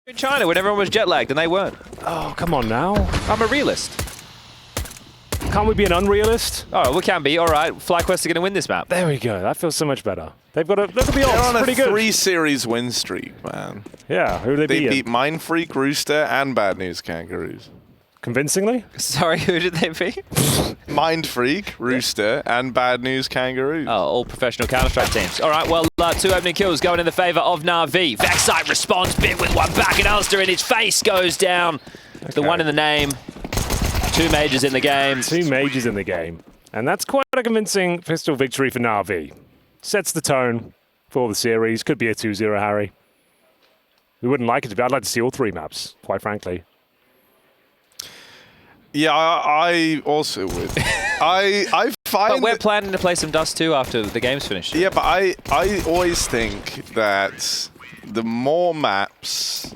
In China, when everyone was jet lagged and they weren't. Oh, come on now. I'm a realist. Can't we be an unrealist? Oh, we can be. All right, FlyQuest are going to win this map. There we go. That feels so much better. They've got a look at the They're odds. on a Pretty good. 3-series win streak, man. Yeah, who are they They beating? beat Mind Freak, Rooster, and Bad News Kangaroos. Convincingly? Sorry, who did they beat? Mind Freak, Rooster, and Bad News Kangaroos. Oh, all professional Counter-Strike teams. All right, well, 2 opening kills going in the favor of NAVI. Vexite responds, bit with one back, and Ulster in his face goes down. Okay. The one in the name. 2 majors in the game. 2 majors in the game. And that's quite a convincing pistol victory for NAVI. Sets the tone for the series. Could be a 2-0, Harry. We wouldn't like it to be. I'd like to see all 3 maps, quite frankly. Yeah, I also would. I find. But we're planning to play some Dust 2 after the game's finished. Yeah, but I always think that the more maps,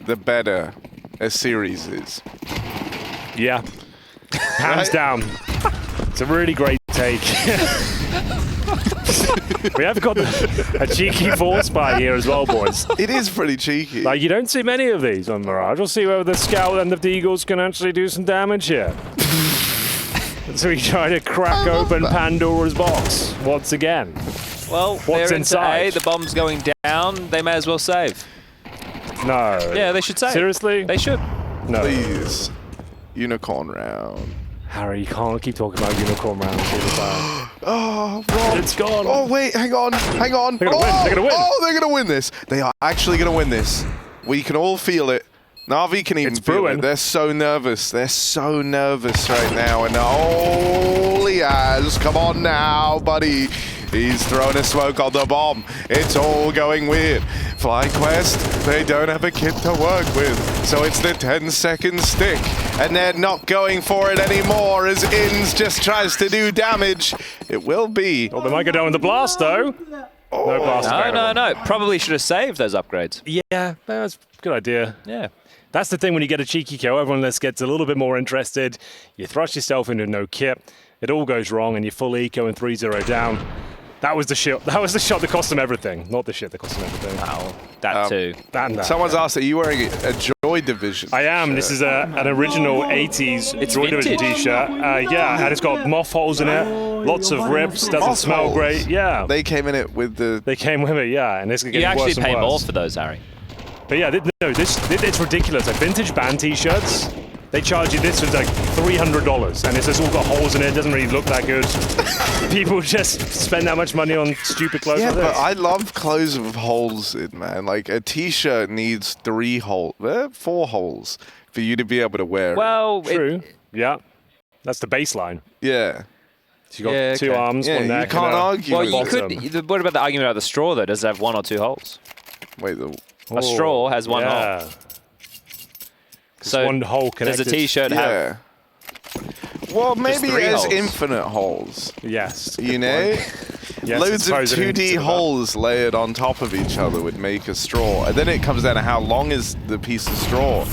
the better a series is. Yeah. Hands down. It's a really great take. We have got a cheeky force spy here as well, boys. It is pretty cheeky. Like, you don't see many of these on Mirage. We'll see whether the Scout and the Eagles can actually do some damage here. So we try to crack open Pandora's box once again. Well, what's they're inside? into A, the bomb's going down, they may as well save. No. Yeah, they should save. Seriously? They should. No. Please. Unicorn round. Harry, you can't keep talking about unicorn rounds all the time. Oh, Rob. It's gone. Oh, wait, hang on. They're going to win. They're going to win. Oh, they're going to win this. They are actually going to win this. We can all feel it. NAVI can even feel it. They're so nervous. They're so nervous right now. And holy ass. Come on now, buddy. He's throwing a smoke on the bomb. It's all going weird. FlyQuest, they don't have a kit to work with. So it's the 10-second stick. And they're not going for it anymore as Inns just tries to do damage. It will be. Oh, they might go down with the blast, though. Oh. No blast. No. Probably should have saved those upgrades. Yeah, that's a good idea. Yeah. That's the thing when you get a cheeky kill. Everyone gets a little bit more interested. You thrust yourself into no kit. It all goes wrong, and you full eco and 3-0 down. That was the shot. That was the shot that cost them everything, not the shit that cost them everything. Wow, that too. Someone's asked, are you wearing a Joy Division? I am. Shirt? This is an original 80s Joy Division t-shirt. Yeah, and it's got moth holes in it, lots of rips, doesn't smell great. Yeah. They came in it with the... They came with it, yeah. And this is getting you actually worse and pay worse. more for those, Harry. But yeah, no, it's ridiculous. Like vintage band t-shirts, they charge you, this was like $300, and it's just all got holes in it. It doesn't really look that good. People just spend that much money on stupid clothes like this. Yeah, but I love clothes with holes in, man. Like a t-shirt needs 4 holes for you to be able to wear it. Well, true. Yeah, that's the baseline. Yeah. So you got 2 arms, yeah, 1 neck. You can't argue. Well, with you could. What about the argument about the straw though? Does it have 1 or 2 holes? Wait, a straw has 1 hole. So 1 hole connected. Does a t-shirt have? Well, maybe it has holes. infinite holes. Yes. You know? Yes, loads of 2D holes layered on top of each other would make a straw. And then it comes down to how long is the piece of straw.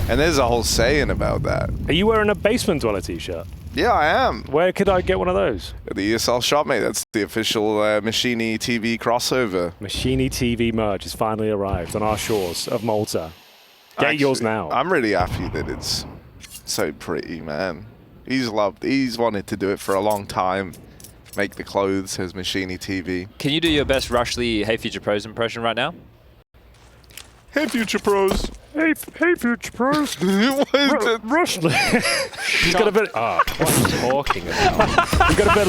And there's a whole saying about that. Are you wearing a Basement Dweller t-shirt? Yeah, I am. Where could I get one of those? At the ESL shop, mate. That's the official Machini TV crossover. Machini TV merch has finally arrived on our shores of Malta. Get yours now. I'm really happy that it's so pretty, man. He's wanted to do it for a long time. Make the clothes as Machini TV. Can you do your best Rushley Hey Future Pros impression right now? Hey Future Pros. Hey Future Pros. Rushley. He's got a bit. What are you talking about? He's got a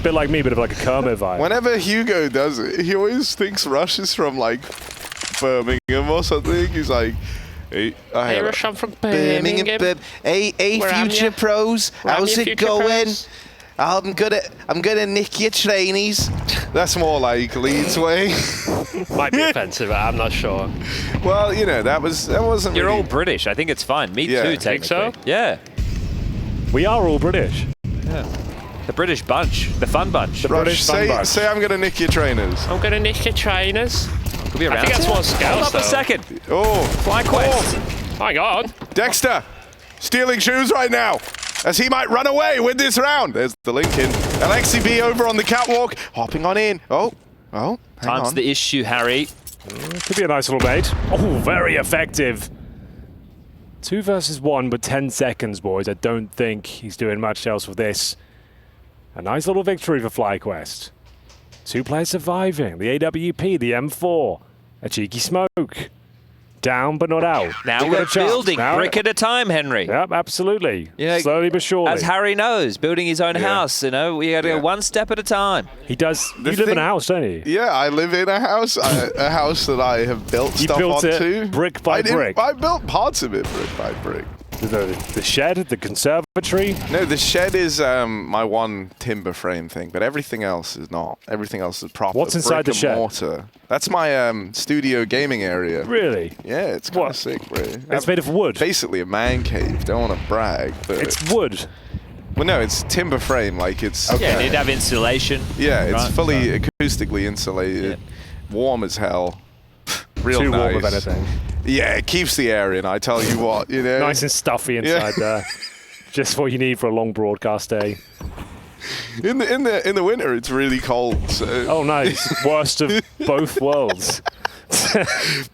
bit like me, bit of like a Kermit vibe. Whenever Hugo does it, he always thinks Rush is from like Birmingham or something. He's like, hey Rush, I'm from Birmingham. Hey Future Pros, how's it going? I'm gonna nick your trainees. That's more like Leeds way. Might be offensive, I'm not sure. Well, you know, that wasn't. You're really... all British. I think it's fine. Me Yeah. too, Think technically. so? Yeah. We are all British. Yeah. The British bunch. The fun bunch. The British fun bunch. Say I'm gonna nick your trainers. I'm gonna nick your trainers. Could be around. I think that's more scouts, Hold up a though. second. Oh, FlyQuest. My God. Dexter, stealing shoes right now. As he might run away with this round. There's the link in. Alexi B over on the catwalk, hopping on in. Hang Time's on. the issue, Harry. Could be a nice little bait. Oh, very effective. 2 versus 1, but 10 seconds, boys. I don't think he's doing much else with this. A nice little victory for FlyQuest. 2 players surviving. The AWP, the M4. A cheeky smoke. Down, but not out. Now we're building brick at a time, Henry. Yep, absolutely. You know, slowly but surely. As Harry knows, building his own house, you know, we got to go one step at a time. He does. You live in a house, don't you? Yeah, I live in a house. A house that I have built stuff onto. It Brick by brick. I built parts of it brick by brick. The shed, the conservatory? No, the shed is my one timber frame thing, but everything else is not. Everything else is proper. What's inside the shed? Mortar. That's my studio gaming area. Really? Yeah, it's kind of sick, bro. It's made of wood? Basically a man cave. Don't want to brag, but... It's wood? Well, no, it's timber frame. Like, it's... Okay. Yeah, you need to have insulation. Yeah, it's fully acoustically insulated. Yeah. Warm as hell. Real Too nice. warm of anything. Yeah, it keeps the air in, I tell you what, you know. Nice and stuffy inside there. Just what you need for a long broadcast day. In the winter, it's really cold. So. Oh, nice. Worst of both worlds.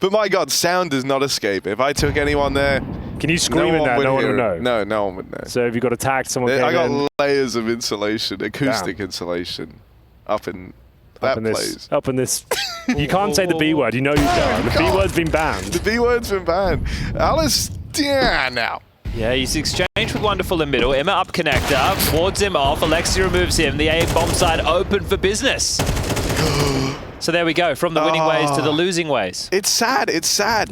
But my God, sound does not escape. If I took anyone there, can you scream in there? No one would know. No, no one would know. So if you got attacked, someone came in. I got layers of insulation, acoustic insulation, up in that place. Up in this. You can't say the B word. You know you can't. The B word's been banned. The B word's been banned. Alice, yeah, now. Yeah, he's exchanged with Wonderful in middle. Emma up connector, wards him off. Alexia removes him. The A bomb side open for business. So there we go, from the winning ways to the losing ways. It's sad, it's sad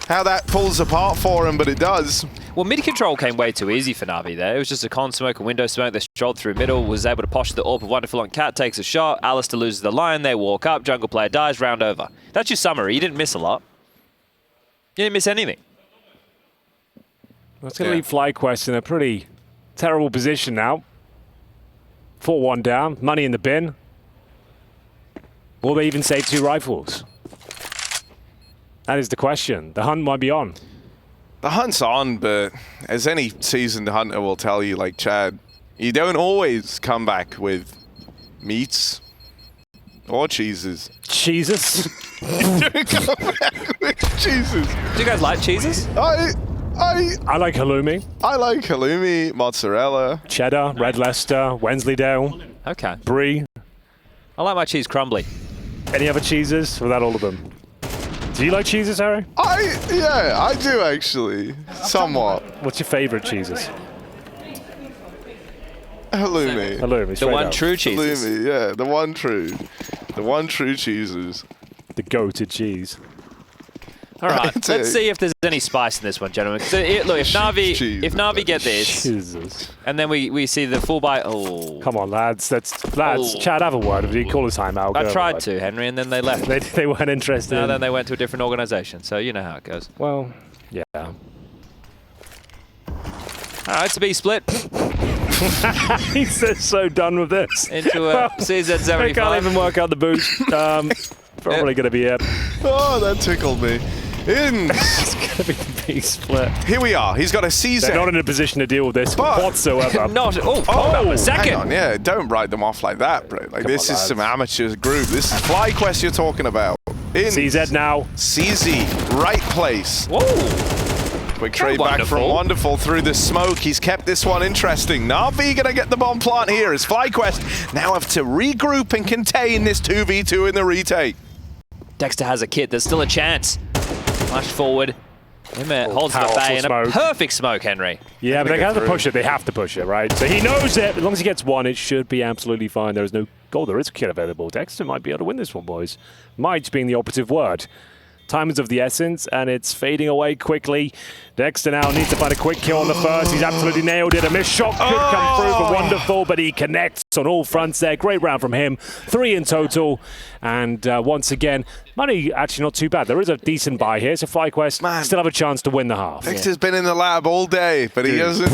how that pulls apart for him, but it does. Well, mid-control came way too easy for Navi there. It was just a con smoke, a window smoke. They strolled through middle, was able to posh the AWP of Wonderful on Cat, takes a shot. Alistair loses the line, they walk up, jungle player dies, round over. That's your summary. You didn't miss a lot. You didn't miss anything. That's going to leave FlyQuest in a pretty terrible position now. 4-1 down, money in the bin. Will they even save 2 rifles? That is the question. The hunt might be on. The hunt's on, but as any seasoned hunter will tell you, like Chad, you don't always come back with meats or cheeses. Cheeses? You don't come back with cheeses. Do you guys like cheeses? I like halloumi. I like halloumi, mozzarella. Cheddar, Red Leicester, Wensleydale. Okay. Brie. I like my cheese crumbly. Any other cheeses? Or that all of them? Do you like cheeses, Harry? Yeah, I do actually. Somewhat. What's your favorite cheeses? Halloumi. Halloumi, The one up. true cheeses. Halloumi, yeah, the one true. The one true cheeses. The go-to cheese. All right, let's see if there's any spice in this one, gentlemen. So, look, if Navi get this, Jesus. and then we see the full buy. Oh, come on, lads. Lads. Oh. Chad, have a word. Did he call his time out? I tried to, Henry, and then they left. They weren't interested. No, then they went to a different organisation. So you know how it goes. Well, yeah. All right, to be split He's so done with this. into a CZ75. I can't even work out the boost. Probably going to be it. Oh, that tickled me. It's going to be the B split. Here we are. He's got a CZ. They're not in a position to deal with this whatsoever. Not. Hold up a second. Hang on, yeah. Don't write them off like that, bro. Like, this is some amateur group. This is FlyQuest you're talking about. In CZ now. CZ, right place. Whoa. Quick trade back from Wonderful through the smoke. He's kept this one interesting. Na'Vi gonna get the bomb plant here as FlyQuest now have to regroup and contain this 2v2 in the retake. Dexter has a kit. There's still a chance. Flash forward. Holds it at bay in a perfect smoke, Henry. Yeah, but they have to push it. They have to push it, right? So he knows it. As long as he gets one, it should be absolutely fine. There is no goal. There is a kit available. Dexter might be able to win this one, boys. Might being the operative word. Time is of the essence, and it's fading away quickly. Dexter now needs to find a quick kill on the first. He's absolutely nailed it. A missed shot could come through for Wonderful, but he connects on all fronts there. Great round from him. 3 in total. And once again, money actually not too bad. There is a decent buy here, so FlyQuest still have a chance to win the half. Dexter's been in the lab all day, but he hasn't.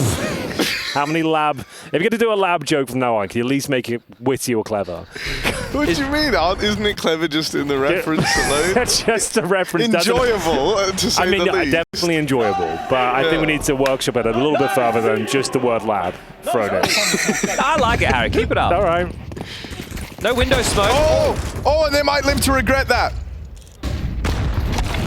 How many lab? If you're going to do a lab joke from now on, can you at least make it witty or clever? What do you mean? Isn't it clever just in the reference alone? That's just a reference. Enjoyable, to say the least. Definitely enjoyable, but I think we need to workshop it a little bit further than just the word lab thrown in. I like it, Harry. Keep it up. All right. No window smoke. Oh, and they might live to regret that.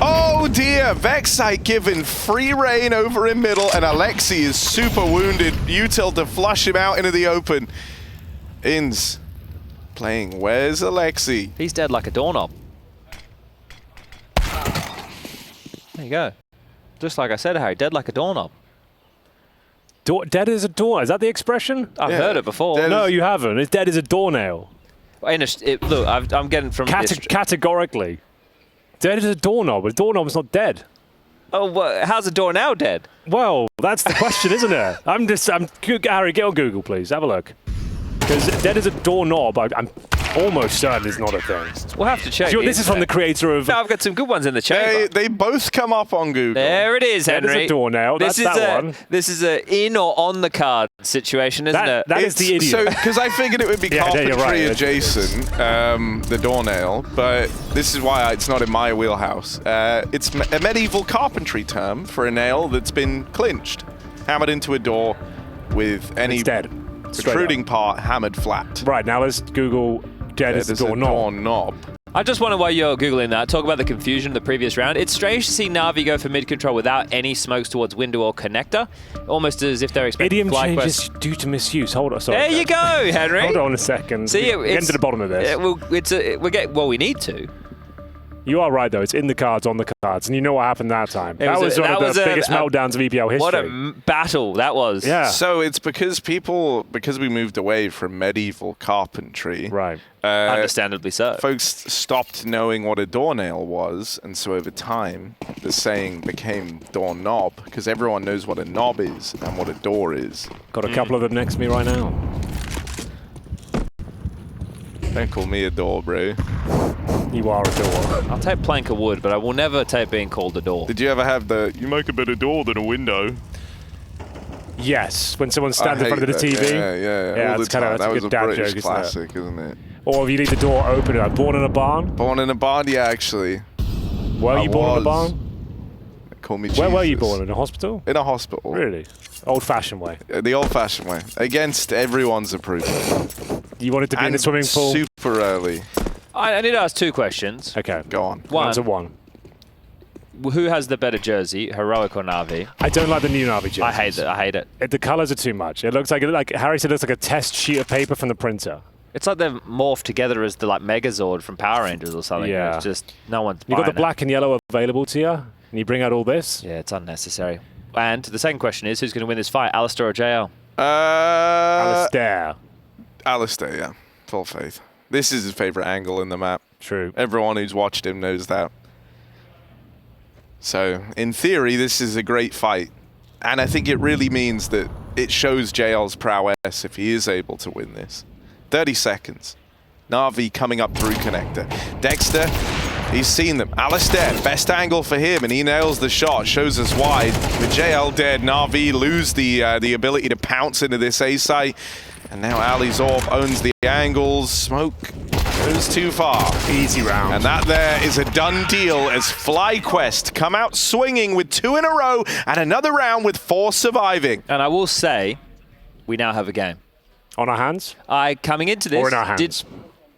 Oh dear, Vexite given free reign over in middle, and Alexi is super wounded. Util to flush him out into the open. Ins playing, where's Alexi? He's dead like a doorknob. There you go. Just like I said, Harry, dead like a doorknob. Dead as a door. Is that the expression? I've heard it before. No, you haven't. It's dead as a doornail. Look, I'm getting from Categorically. Dead as a doorknob. A doorknob's not dead. Oh, well, how's a doornail dead? Well, that's the question, isn't it? Harry, get on Google, please. Have a look. Because dead as a doorknob, I'm almost certain is not a thing. We'll have to check. This is from the creator of... No, I've got some good ones in the chamber. They both come up on Google. There it is, Henry. Dead as a doornail. That's that one. This is a in or on the card situation, isn't it? That is the idiot. So, because I figured it would be carpentry adjacent, the doornail, but this is why it's not in my wheelhouse. It's a medieval carpentry term for a nail that's been clinched, hammered into a door with any protruding part hammered flat. Right, now let's Google dead as a doorknob. I just wonder why you're Googling that. Talk about the confusion of the previous round. It's strange to see Navi go for mid-control without any smokes towards window or connector, almost as if they're expecting Idiom changes due to misuse. Hold on, sorry. There you go, Henry. Hold on a second. See, get to the bottom of this. We need to. You are right, though. It's in the cards, on the cards. And you know what happened that time. That was one of the biggest meltdowns of EPL history. What a battle that was. Yeah. So it's because we moved away from medieval carpentry. Right. Understandably so. Folks stopped knowing what a doornail was, and so over time, the saying became doorknob, because everyone knows what a knob is and what a door is. Got a couple of them next to me right now. Don't call me a door, bro. You are a door. I'll take plank of wood, but I will never take being called a door. Did you ever have you make a better door than a window? Yes, when someone stands in front of the TV. Yeah. That's kind of that a was good a dad British joke, classic, isn't it? Or if you leave the door open, like born in a barn. Born in a barn, yeah, actually. Were you born in a barn? Call me Where Jesus. were you born? In a hospital? In a hospital. Really? Old-fashioned way. The old-fashioned way. Against everyone's approval. You wanted to be in the swimming pool? Super early. I need to ask two questions. Okay. Go on. One's a one. Who has the better jersey, Heroic or Navi? I don't like the new Navi jerseys. I hate it. The colours are too much. It looks like Harry said, it looks like a test sheet of paper from the printer. It's like they've morphed together as the Megazord from Power Rangers or something. Yeah. It's just no one's You got the buying black and yellow available to you, and you bring out all this. Yeah, it's unnecessary. And the second question is, who's going to win this fight, Alistair or JL? Alistair. Alistair, yeah. Full faith. This is his favourite angle in the map. True. Everyone who's watched him knows that. So, in theory, this is a great fight. And I think it really means that it shows JL's prowess if he is able to win this. 30 seconds. Navi coming up through connector. Dexter, he's seen them. Alistair, best angle for him, and he nails the shot, shows us wide. With JL dead, Navi lose the ability to pounce into this A site. And now Ali's Orb owns the angles. Smoke goes too far. Easy round. And that there is a done deal as FlyQuest come out swinging with 2 in a row and another round with 4 surviving. And I will say, we now have a game. On our hands? Coming into this... Or in our hands?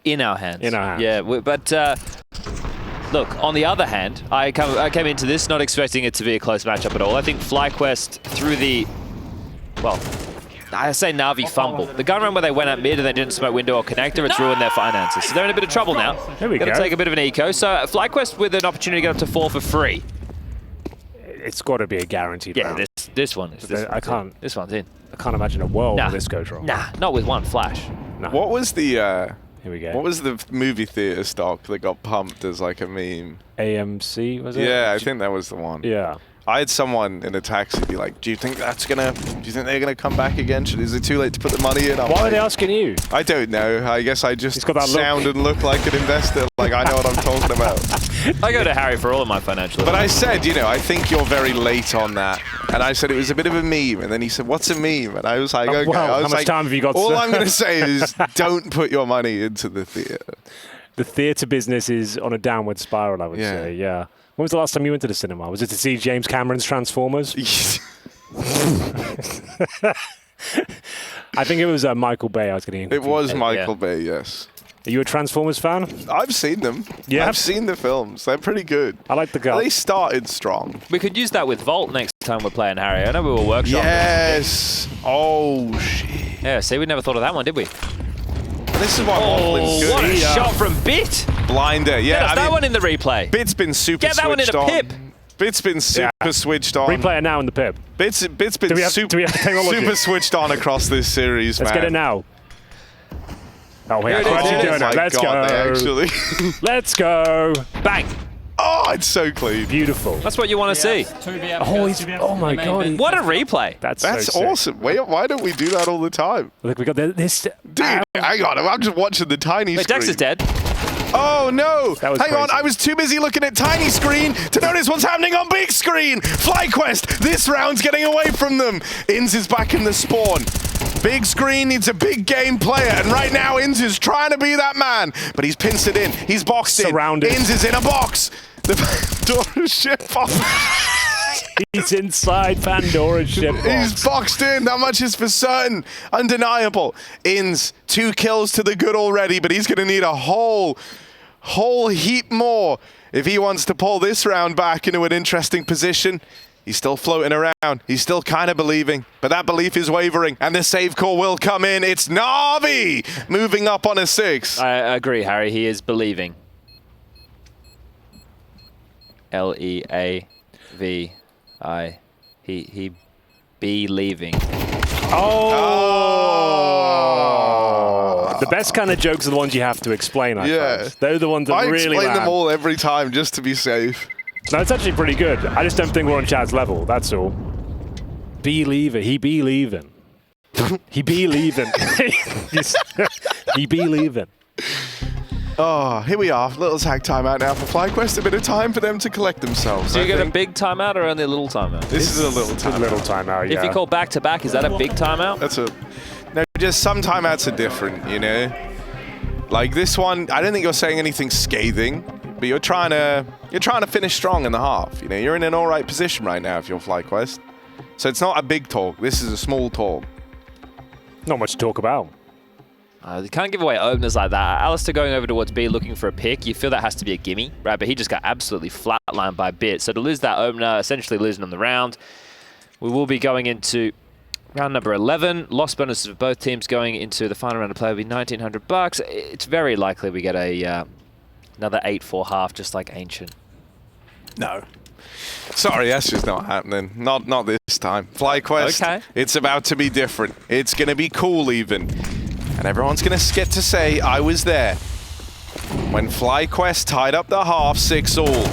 In our hands. In our hands. Yeah, but look, on the other hand, I came into this not expecting it to be a close matchup at all. I think FlyQuest through the... Well, I say Navi fumble. The gun run where they went at mid and they didn't smoke window or connector, it's ruined their finances. So they're in a bit of trouble now. There we go. Gonna take a bit of an eco. So FlyQuest with an opportunity to get up to 4 for free. It's got to be a guaranteed round. Yeah, this one is. This one's in. I can't imagine a world where this goes wrong. Nah, not with one flash. No. What was the... Here we go. What was the movie theater stock that got pumped as like a meme? AMC, was it? Yeah, I think that was the one. Yeah. I had someone in a taxi be like, do you think they're gonna come back again? Is it too late to put the money in? Why are they asking you? I don't know. I guess I just got that sound and look like an investor. Like I know what I'm talking about. I go to Harry for all of my financial advice. But I said, I think you're very late on that. And I said it was a bit of a meme. And then he said, what's a meme? And I was like, okay. Well, I was how much time have you got? All I'm going to say is don't put your money into the theater. The theatre business is on a downward spiral, I would say, yeah. When was the last time you went to the cinema? Was it to see James Cameron's Transformers? I think it was Michael Bay I was getting. It was Michael Bay, yes. Are you a Transformers fan? I've seen them. Yeah? I've seen the films. They're pretty good. I like the guy. They started strong. We could use that with Volt next time we're playing, Harry. I know we were workshopping. Yes. Oh, shit. Yeah, see, we never thought of that one, did we? This is why Wafflin's good. What a shot from Bit! Blinder. Yeah, Get us that one in the replay. Bit's been super Get that one in switched a on. pip. Bit's been super switched on. Replay it now in the pip. Bit's been Do we have technology? super switched on across this series, Let's man. get it now. Oh, Here yeah. it is, here it is. Oh my Let's God, go. actually. Let's go. Bang! Oh, it's so clean. Beautiful. That's what you want to see. Oh my God. What a replay! That's so sick. awesome. Why don't we do that all the time? Look, we got this. Dude, hang on. I'm just watching the tiny Wait, screen. Dex is dead. Oh, no. That was Hang on. crazy. I was too busy looking at tiny screen to notice what's happening on big screen. FlyQuest, this round's getting away from them. Inns is back in the spawn. Big screen needs a big game player, and right now Inns is trying to be that man, but he's pinced it in. He's boxed Surrounded. in. Inns is in a box. The Pandora's ship box. He's inside Pandora's ship He's box. boxed in. That much is for certain. Undeniable. Inns, 2 kills to the good already, but he's going to need a whole heap more if he wants to pull this round back into an interesting position. He's still floating around. He's still kind of believing, but that belief is wavering, and the save call will come in. It's NAVI moving up on a 6. I agree, Harry. He is believing. L-E-A-V-I. He be leaving. Oh! The best kind of jokes are the ones you have to explain, I find. They're the ones that I really explain them land. all every time just to be safe. No, it's actually pretty good. I just don't think we're on Chad's level, that's all. Be leaving. He be leaving. He be leaving. He be leaving. Oh, here we are. Little tag timeout now for FlyQuest. A bit of time for them to collect themselves. Do you I get a think. big timeout or only a little timeout? This is a little It's a timeout. little timeout, yeah. If you call back-to-back, is that a big timeout? That's a no. Just some timeouts are different, you know. Like this one, I don't think you're saying anything scathing, but you're trying to finish strong in the half. You know, you're in an all right position right now if you're FlyQuest. So it's not a big talk. This is a small talk. Not much to talk about. You can't give away openers like that. Alistair going over towards B looking for a pick, you feel that has to be a gimme, right? But he just got absolutely flatlined by Bit. So to lose that opener, essentially losing on the round, we will be going into round number 11. Loss bonuses of both teams going into the final round of play will be $1,900. It's very likely we get a another 8-4 half, just like Ancient. No. Sorry, that's just not happening. Not this time. FlyQuest, Okay. It's about to be different. It's going to be cool even. And everyone's going to get to say, I was there when FlyQuest tied up the half 6-all.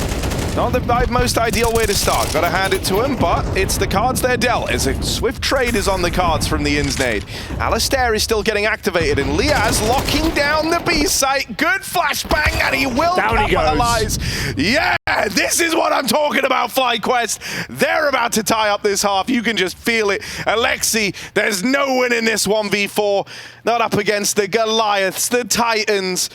Not the most ideal way to start. Got to hand it to him, but it's the cards they're dealt. As a swift trade is on the cards from the Inns nade. Alistair is still getting activated, and Liaz locking down the B site. Good flashbang, and he will capitalize. Yeah, this is what I'm talking about, FlyQuest. They're about to tie up this half. You can just feel it. Alexi, there's no winning this 1v4. Not up against the Goliaths, the Titans.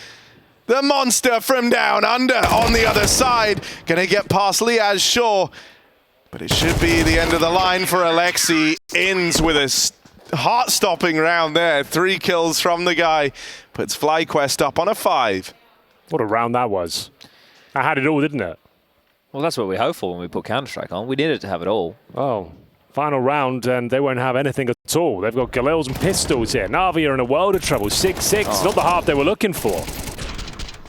The monster from down under on the other side. Gonna get past Liaz, sure. But it should be the end of the line for Alexi. Inns with a heart-stopping round there. 3 kills from the guy. Puts FlyQuest up on a 5. What a round that was. I had it all, didn't it? Well, that's what we hope for when we put Counter-Strike on. We needed to have it all. Oh, final round, and they won't have anything at all. They've got Galils and pistols here. NAVI are in a world of trouble. 6-6. It's not the half they were looking for.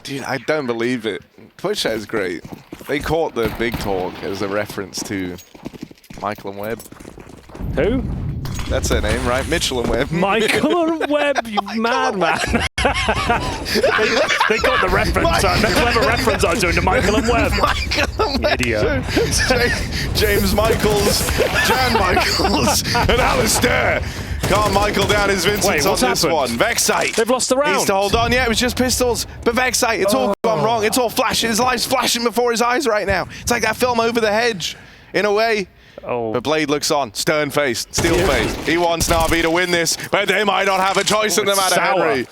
Dude, I don't believe it. Twitch is great. They caught the big talk as a reference to Michael and Webb. Who? That's their name, right? Mitchell and Webb. Michael and Webb, you madman. they got the reference. The clever reference I was doing to Michael and Webb. Michael and Webb. Idiot. James Michaels, Jan Michaels, and Alistair. Calm Michael down his Vincent's on this one. Vexite. They've lost the round. Needs to hold on. Yeah, it was just pistols. But Vexite, it's all gone wrong. It's all flashing. His life's flashing before his eyes right now. It's like that film Over the Hedge, in a way. Oh. But Blade looks on. Stern-faced. Steel-faced. He wants NAVI to win this, but they might not have a choice in the matter, sour. Henry.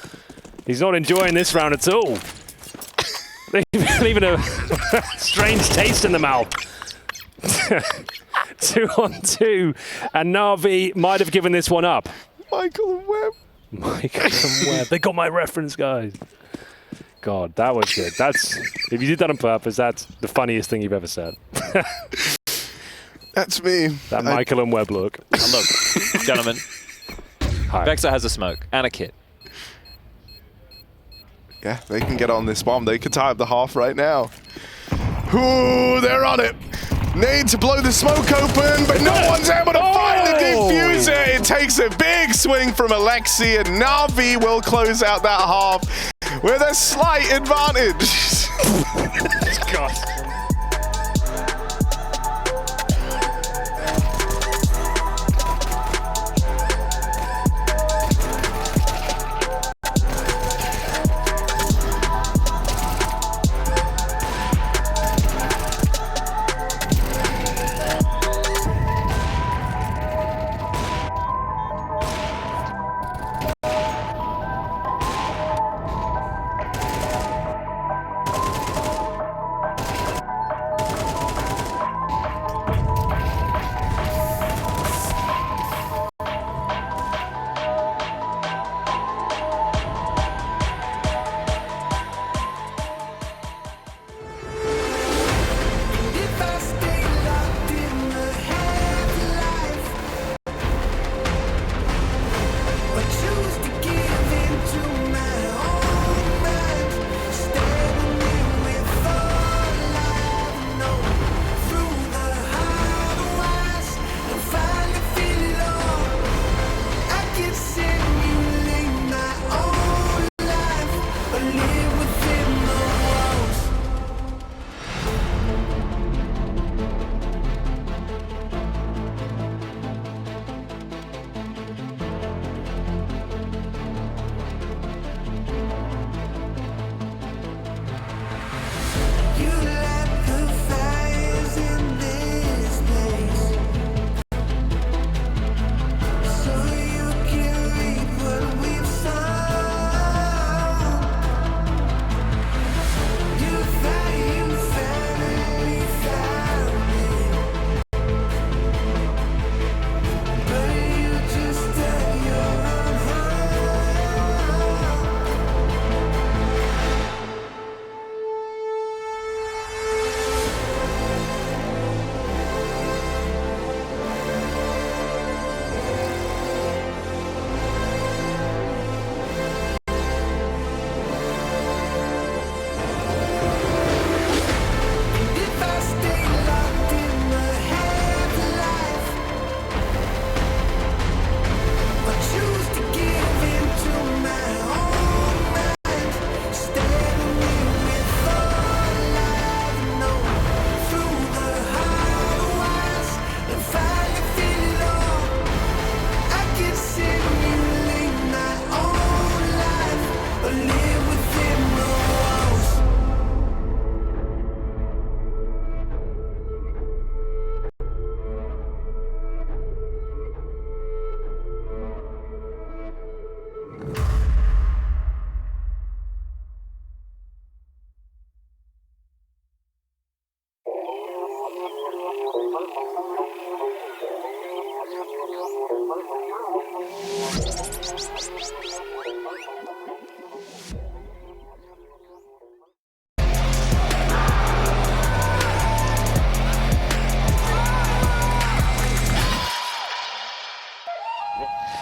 He's not enjoying this round at all. Leaving a strange taste in the mouth. 2-on-2, and NAVI might have given this one up. Michael and Webb. Michael and Webb. They got my reference, guys. God, that was good. That's if you did that on purpose, that's the funniest thing you've ever said. That's me. That Michael and Webb look. And look, gentlemen, Hi. Vexer has a smoke and a kit. Yeah, they can get on this bomb. They could tie up the half right now. Ooh, they're on it. Need to blow the smoke open, but no one's able to find the diffuser. It takes a big swing from Alexi, and NAVI will close out that half with a slight advantage. God.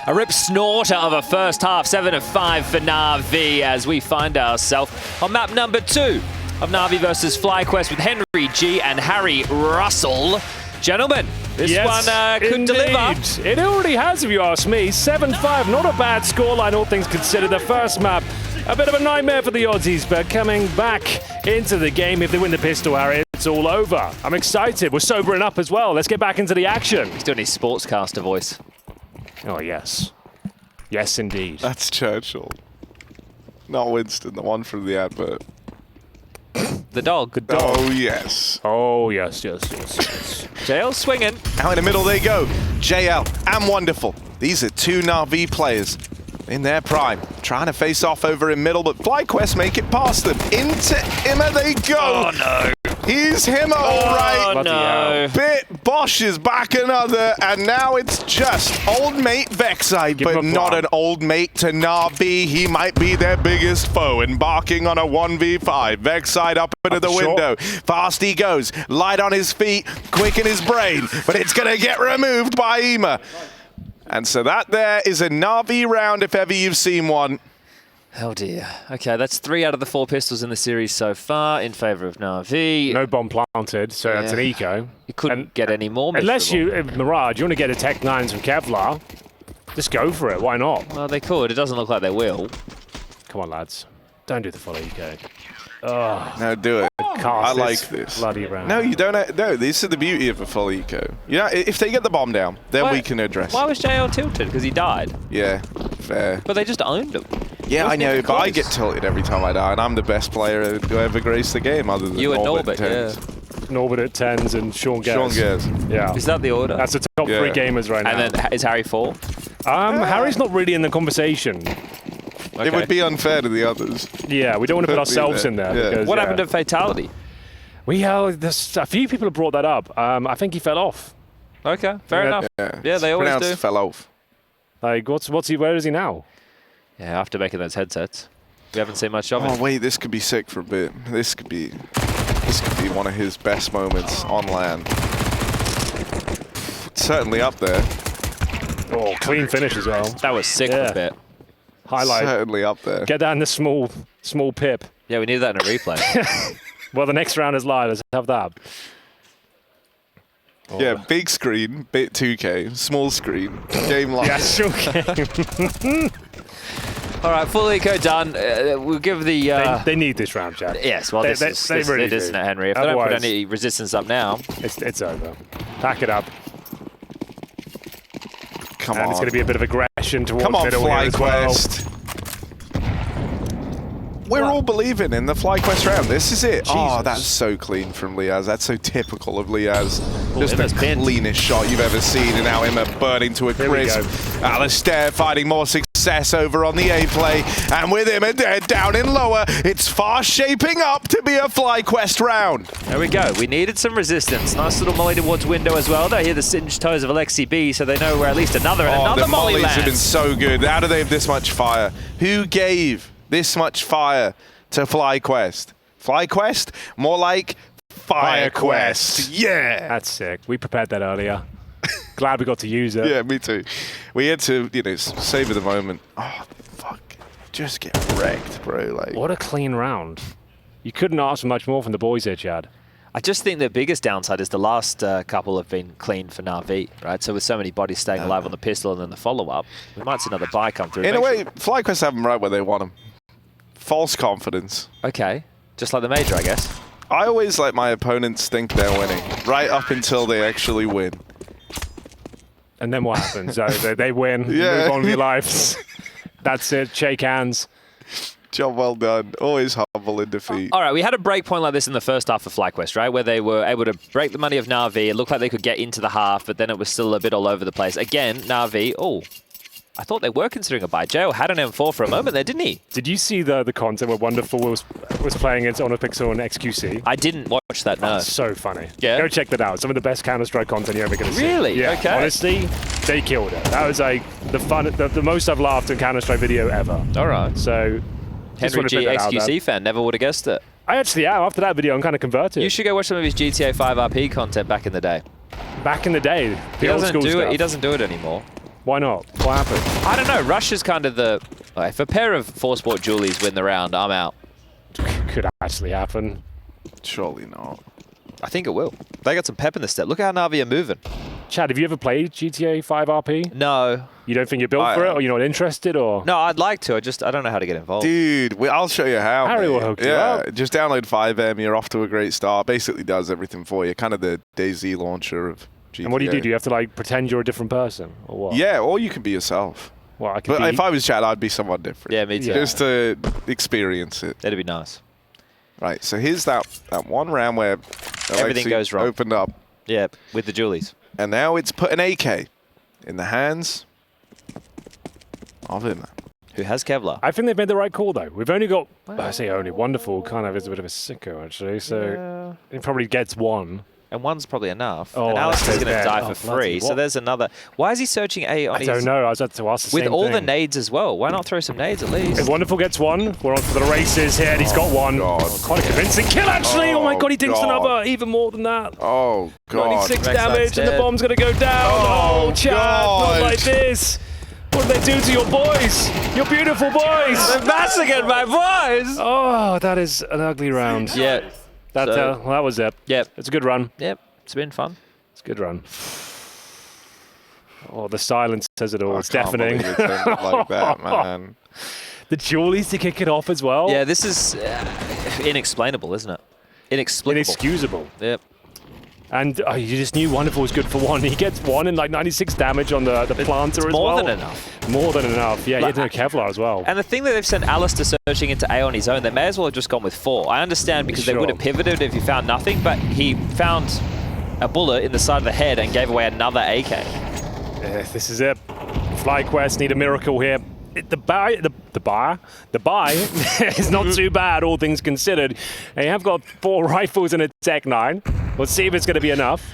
A rip snorter of a first half, 7 of 5 for NAVI as we find ourselves on map number 2 of NAVI versus FlyQuest with Henry G and Harry Russell. Gentlemen, this one could deliver. It already has, if you ask me. 7-5, not a bad scoreline, all things considered. The first map, a bit of a nightmare for the Aussies, but coming back into the game, if they win the pistol, Harry, it's all over. I'm excited. We're sobering up as well. Let's get back into the action. He's doing his sportscaster voice. Oh, yes. Yes, indeed. That's Churchill. Not Winston, the one from the advert. The dog. The dog. Oh, yes. Oh, yes. JL swinging. Out in the middle they go. JL and Wonderful. These are two NAVI players in their prime. Trying to face off over in middle, but FlyQuest make it past them. Into Imma they go. Oh, no. He's him all right. Oh, no. Bit Bosch is back another, and now it's just old mate Vexite, but not an old mate to NAVI. He might be their biggest foe, embarking on a 1v5. Vexite up into the window. Fast he goes, light on his feet, quick in his brain, but it's going to get removed by Ema. And so that there is a NAVI round if ever you've seen one. Oh dear. Okay, that's 3 out of the 4 pistols in the series so far in favour of NAVI. No bomb planted, so that's an eco. You couldn't get any more miserable. Unless Mirage, you want to get a Tech 9s from Kevlar, just go for it. Why not? Well, they could. It doesn't look like they will. Come on, lads. Don't do the full eco. No, do it. I like this. Bloody round. No, you don't. No, this is the beauty of a full eco. You know, if they get the bomb down, then we can address Why it. was JL tilted? Because he died. Yeah, fair. But they just owned him. Yeah, I know, but I get tilted every time I die, and I'm the best player to ever grace the game, other than You and Norbert. Norbert, Norbert at 10s and Sean Gers. Sean Gers. Yeah. Is that the order? That's the top 3 gamers right now. And then is Harry 4? Harry's not really in the conversation. It would be unfair to the others. Yeah, we don't want to put ourselves in there. Yeah. Because, What happened to Fatality? There's a few people have brought that up. I think he fell off. Okay, fair enough. Yeah, they always do. Fell off. Like, what's he? Where is he now? Yeah, after making those headsets. We haven't seen much of it. Oh wait, this could be sick for a bit. This could be one of his best moments on land. It's certainly up there. Oh, clean finish as well. That was sick for a bit. Highlight. Certainly up there. Get that in the small pip. Yeah, we need that in a replay. Well, the next round is live. Let's have that. Oh. Yeah, big screen, bit 2K, small screen, game live. Yeah, sure. Game. All right, full eco done. We'll give the... they need this round, Chad. Yes, well, this is really it, isn't it, Henry? If they don't put any resistance up now... It's over. Pack it up. Come on. It's going to be a bit of aggression towards middle here as well. FlyQuest. We're all believing in the FlyQuest round. This is it. Jesus. Oh, that's so clean from Liaz. That's so typical of Liaz. Just Emma's the pinned. cleanest shot you've ever seen. And now Emma burning to a crisp. Alistair finding more success over on the A play. And with Emma dead down in lower, it's fast shaping up to be a FlyQuest round. There we go. We needed some resistance. Nice little molly towards window as well. They hear the singed toes of Alexi B, so they know where at least another the molly mollies lands. have been so good. How do they have this much fire? Who gave this much fire to FlyQuest? FlyQuest? More like FireQuest. Yeah! That's sick. We prepared that earlier. Glad we got to use it. Yeah, me too. We had to, savor the moment. Oh, fuck. Just get wrecked, bro. Like, What a clean round. You couldn't ask for much more from the boys here, Chad. I just think the biggest downside is the last couple have been clean for NAVI, right? So with so many bodies staying alive on the pistol and then the follow-up, we might see another buy come through. in a way, FlyQuest have them right where they want them. False confidence. Okay, just like the Major, I guess. I always let my opponents think they're winning, right up until they actually win. And then what happens? They win, Yeah. move on with your lives. That's it. Shake hands. Job well done. Always humble in defeat. All right, we had a break point like this in the first half of FlyQuest, right? Where they were able to break the money of NAVI. It looked like they could get into the half, but then it was still a bit all over the place. Again, NAVI, I thought they were considering a buy. Jail had an M4 for a moment there, didn't he? Did you see the content where Wonderful was playing against Honor and XQC? I didn't watch that, no. So funny. Yeah? Go check that out. Some of the best Counter-Strike content you're ever going to see. Really? Yeah. Okay. Honestly, they killed it. That was like the most I've laughed in Counter-Strike video ever. All right. So, just Henry wanted to G, put that out XQC there. fan, never would have guessed it. I actually am. After that video, I'm kind of converted. You should go watch some of his GTA 5 RP content back in the day. Back in the day, He the old doesn't school do stuff. it. He doesn't do it anymore. Why not? What happened? I don't know. Rush is kind of the... If a pair of 4-sport Julies win the round, I'm out. Could actually happen. Surely not. I think it will. They got some pep in the step. Look how NAVI are moving. Chad, have you ever played GTA 5 RP? No. You don't think you're built for it, or you're not interested, or? No, I'd like to. I don't know how to get involved. Dude, I'll show you how. Harry mate. will hook you up. Just download 5M. You're off to a great start. Basically does everything for you. Kind of the DayZ launcher of GTA. And what do you do? Do you have to like pretend you're a different person, or what? Yeah, or you can be yourself. Well, I could But be. if I was Chad, I'd be someone different. Yeah, me too. Just to experience it. That'd be nice. Right, so here's that one round where Everything Alexi goes wrong. opened up. Yeah, with the Julies. And now it's put an AK in the hands of him. Who has Kevlar. I think they've made the right call, though. We've only got, I say only, Wonderful kind of is a bit of a sicko, actually. So Alistair. He probably gets one. And one's probably enough. Oh, and Alistair's going to Alistair's die dead. for Oh, free. bloody So what? there's another. Why is he searching A on I don't know. I was about to ask the with same all thing. the nades as well? Why not throw some nades at least? If Wonderful gets one, we're on for the races here, and he's got one. God. Quite a convincing kill, actually. Oh, my God, he dinks God. another. Even more than that. Oh, God. 96 Rek'Sai's damage, and the dead. bomb's going to go down. Oh, Chad, God. not like this. What did they do to your boys? Your beautiful boys. Massacred my boys! Oh, that is an ugly round. Yeah. That, So- well, that was it. Yep. It's a good run. Yep. It's been fun. It's a good run. Oh, the silence says it all. I It's can't deafening. believe it ended like that, man. The Julies to kick it off as well. Yeah, this is inexplainable, isn't it? Inexplicable. Inexcusable. Yep. And you just knew Wonderful was good for one. He gets one and like 96 damage on the planter as well. More than enough. More than enough. Yeah, he had no Kevlar as well. And the thing that they've sent Alistair searching into A on his own, they may as well have just gone with 4. I understand because they Sure. would have pivoted if he found nothing, but he found a bullet in the side of the head and gave away another AK. This is it. FlyQuest need a miracle here. The buy is not too bad, all things considered. They have got 4 rifles and a Tech 9. Let's see if it's going to be enough.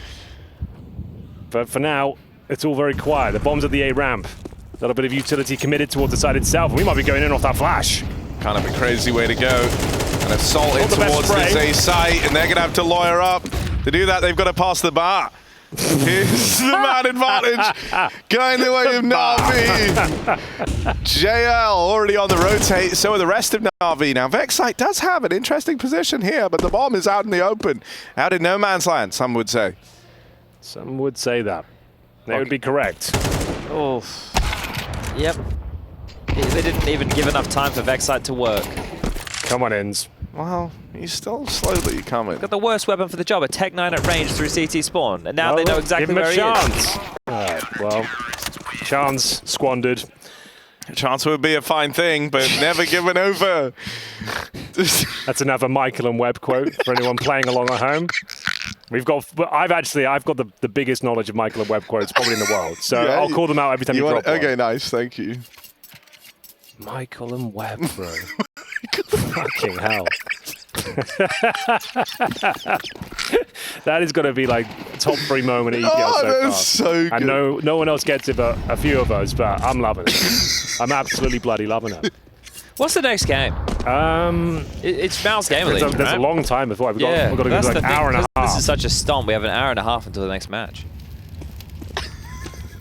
But for now, it's all very quiet. The bomb's at the A ramp. A little bit of utility committed towards the site itself. We might be going in off that flash. Kind of a crazy way to go. An assault in the best towards this spray. A site, and they're going to have to lawyer up. To do that, they've got to pass the bar. Here's the man advantage going the way of NAVI. JL already on the rotate, so are the rest of NAVI. Now, Vexite does have an interesting position here, but the bomb is out in the open, out in no man's land, some would say. Some would say that. They would be correct. Oh. Yep. They didn't even give enough time for Vexite to work. Come on, Ins. Well, he's still slowly coming. Got the worst weapon for the job, a Tech 9 at range through CT spawn. And now they know exactly give him where a he chance. All right, well, chance squandered. A chance would be a fine thing, but never given over. That's another Michael and Webb quote for anyone playing along at home. I've got the biggest knowledge of Michael and Webb quotes probably in the world. So Yeah, I'll call them out every time you drop one. Okay, nice, thank you. Michael and Webb, bro. Fucking hell. That is going to be like top 3 moment at EPL Oh, so far. that's so good. And no one else gets it but a few of us, but I'm loving it. I'm absolutely bloody loving it. What's the next game? It's Mal's game There's Legion, a right? long time before. We've got to go that's like the an thing, hour and a 'cause half. This is such a stomp. We have an hour and a half until the next match.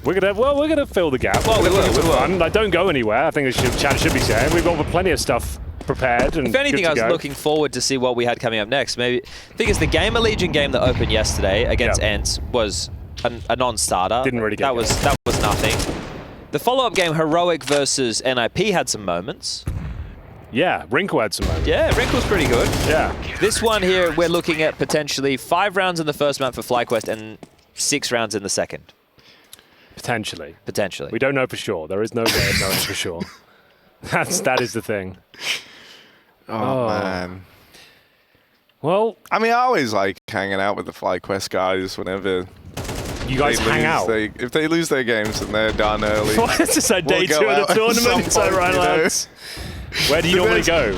We're gonna fill the gap. Well, we will, we will. Fun. Like, don't go anywhere. I think Chad should be saying we've got plenty of stuff prepared and If anything, good I to was go. looking forward to see what we had coming up next. Maybe thing is, the Gamer Legion game that opened yesterday against Ents was a non-starter. Didn't really get that was nothing. The follow-up game, Heroic versus NIP, had some moments. Yeah, Wrinkle had some moments. Yeah, Wrinkle's pretty good. Yeah. This one here, we're looking at potentially 5 rounds in the first map for FlyQuest and 6 rounds in the second. Potentially. Potentially. We don't know for sure. There is no way of knowing for sure. That is the thing. Oh, man. Well, I mean, I always like hanging out with the FlyQuest guys whenever you guys they hang lose. out. If they lose their games and they're done early. What is this? Day We'll 2 go of out the at tournament? some It's all point, right, you know. lads. Where do you normally go?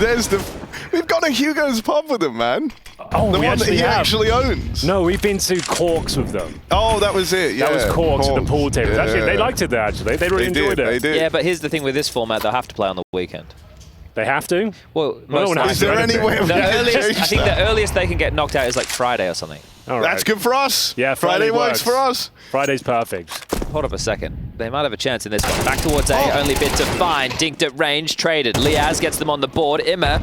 We've got a Hugo's pub with them, man. Oh, The we one that actually he have. actually owns. No, we've been to Corks with them. Oh, that was it. Yeah, That was Corks at the pool tables. Yeah. Actually, they liked it there, actually. They really enjoyed it. They did. Yeah, but here's the thing with this format, they'll have to play on the weekend. They have to? Well, No one most has Is there anything. any way of the we can earliest, change I think that? the earliest they can get knocked out is like Friday or something. All right. That's good for us. Yeah, Friday works for us. Friday's perfect. Hold up a second. They might have a chance in this one. Back towards A, Oh. only bit to find. Dinked at range, traded. Liaz gets them on the board. Immer.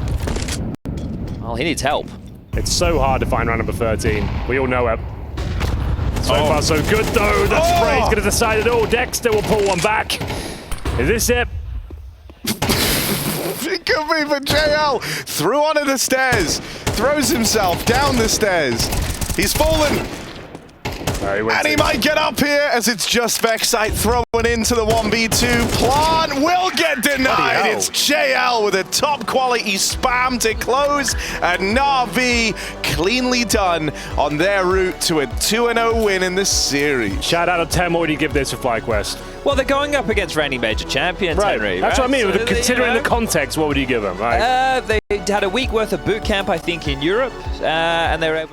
Well, he needs help. It's so hard to find round number 13. We all know it. So far, so good, though. That spray's going to decide it all. Dexter will pull one back. Is this it? It could be for JL. Threw onto the stairs. Throws himself down the stairs. He's fallen. And he might get up here as it's just Vexite throwing into the 1v2. Plant will get denied. hell. It's JL with a top quality spam to close. And NAVI cleanly done on their route to a 2-0 win in the series. Shout out of 10. What would you give this for FlyQuest? Well, they're going up against reigning major champions, Henry. That's right? what I mean. So, Considering you know, the context, what would you give them? Right? they had a week worth of boot camp, I think, in Europe, and they were able to